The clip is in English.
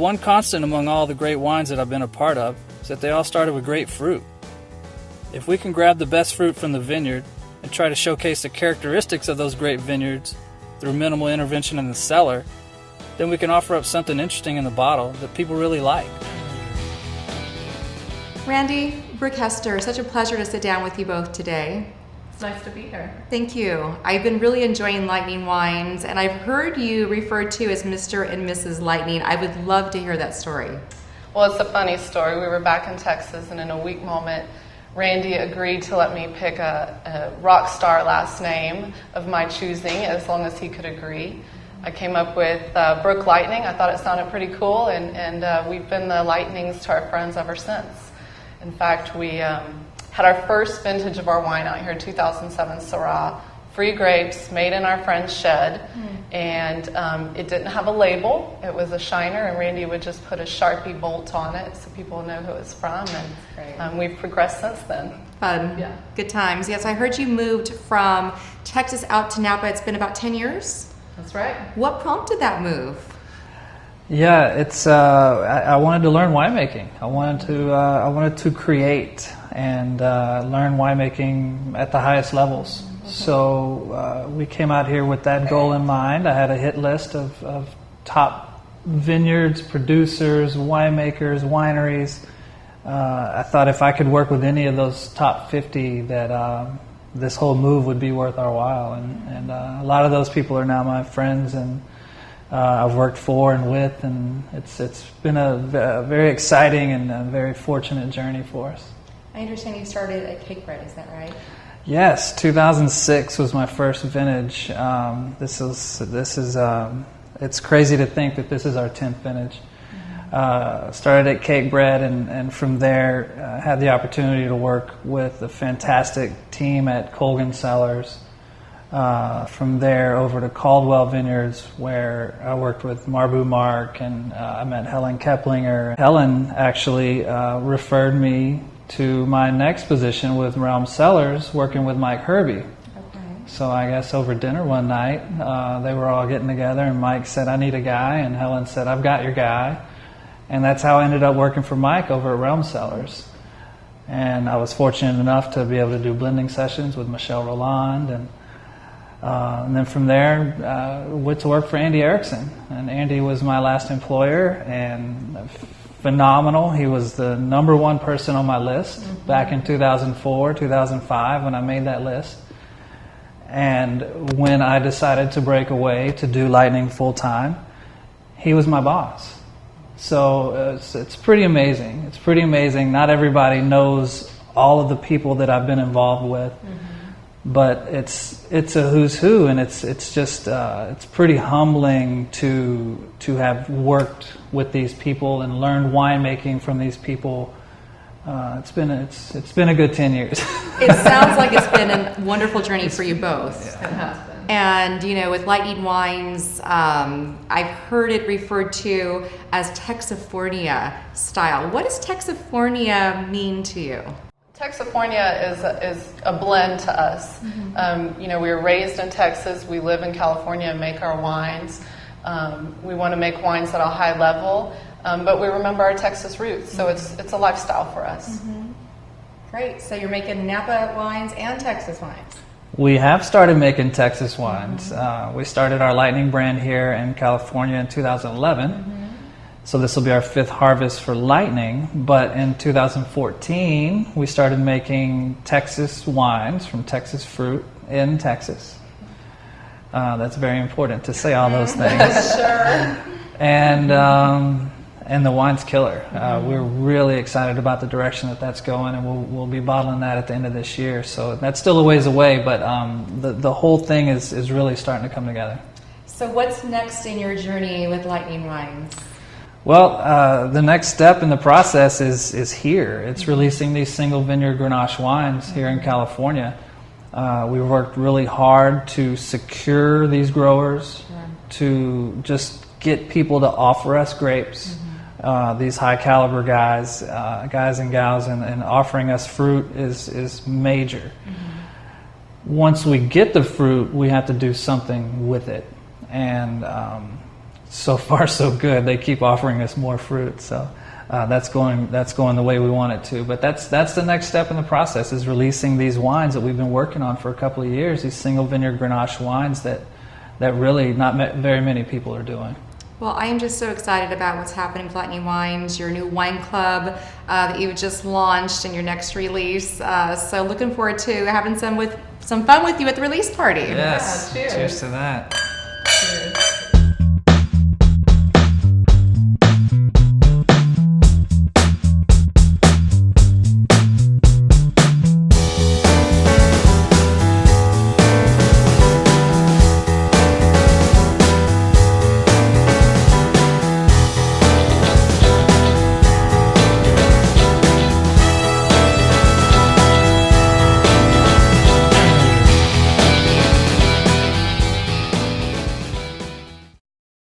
one constant among all the great wines that I've been a part of is that they all started with great fruit. If we can grab the best fruit from the vineyard and try to showcase the characteristics of those great vineyards through minimal intervention in the cellar, then we can offer up something interesting in the bottle that people really like. Randy, Brooke Hester, such a pleasure to sit down with you both today. It's nice to be here. Thank you. I've been really enjoying Lightning Wines, and I've heard you referred to as Mr. and Mrs. Lightning. I would love to hear that story. Well, it's a funny story. We were back in Texas, and in a weak moment, Randy agreed to let me pick a rock star last name of my choosing, as long as he could agree. I came up with Brooke Lightning. I thought it sounded pretty cool, and we've been the Lightnings to our friends ever since. In fact, we had our first vintage of our wine out here in 2007 Syrah, free grapes made in our friend's shed, and it didn't have a label. It was a shiner, and Randy would just put a Sharpie bolt on it so people would know who it's from, and we've progressed since then. Fun. Yeah. Good times. Yes, I heard you moved from Texas out to Napa. It's been about 10 years? That's right. What prompted that move? Yeah, it's I wanted to learn winemaking. I wanted to create and learn winemaking at the highest levels. So we came out here with that goal in mind. I had a hit list of top vineyards, producers, winemakers, wineries. I thought if I could work with any of those top 50 that this whole move would be worth our while. And a lot of those people are now my friends, and I've worked for and with, and it's been a very exciting and a very fortunate journey for us. I understand you started at Cakebread, is that right? Yes, 2006 was my first vintage. This is it's crazy to think that this is our 10th vintage. Started at Cakebread, and from there had the opportunity to work with a fantastic team at Colgan Cellars. From there over to Caldwell Vineyards, where I worked with Marbu Mark, and I met Helen Keplinger. Helen actually referred me to my next position with Realm Cellars, working with Mike Herby. Okay. So I guess over dinner one night, they were all getting together, and Mike said, "I need a guy," and Helen said, "I've got your guy." And that's how I ended up working for Mike over at Realm Cellars. And I was fortunate enough to be able to do blending sessions with Michelle Roland, and then from there, went to work for Andy Erickson. And Andy was my last employer, and phenomenal. He was the number one person on my list back in 2004, 2005 when I made that list. And when I decided to break away to do Lightning full time, he was my boss. So it's pretty amazing. It's pretty amazing. Not everybody knows all of the people that I've been involved with. But it's a who's who, and it's just it's pretty humbling to have worked with these people and learned winemaking from these people. It's been a good 10 years. It sounds like it's been a wonderful journey for you both. Yeah. It has been. And with Lightning Wines, I've heard it referred to as Texifornia style. What does Texifornia mean to you? Texifornia is a blend to us. We were raised in Texas. We live in California and make our wines. We want to make wines at a high level, but we remember our Texas roots. So it's a lifestyle for us. Great. So you're making Napa wines and Texas wines. We have started making Texas wines. We started our Lightning brand here in California in 2011. So this will be our 5th harvest for Lightning. But in 2014, we started making Texas wines from Texas fruit in Texas. That's very important to say all those things. Sure. And the wine's killer. We're really excited about the direction that's going, and we'll be bottling that at the end of this year. So that's still a ways away, but the whole thing is really starting to come together. So what's next in your journey with Lightning Wines? Well, the next step in the process is here. It's releasing these single vineyard Grenache wines here in California. We worked really hard to secure these growers, to just get people to offer us grapes. These high caliber guys and gals, and offering us fruit is major. Once we get the fruit, we have to do something with it. And so far so good. They keep offering us more fruit, so that's going the way we want it to. But that's the next step in the process, is releasing these wines that we've been working on for a couple of years. These single vineyard Grenache wines that really not very many people are doing. Well, I am just so excited about what's happening with Lightning Wines, your new wine club that you just launched, and your next release. So looking forward to having some fun with you at the release party. Yes. Yeah, cheers. Cheers to that.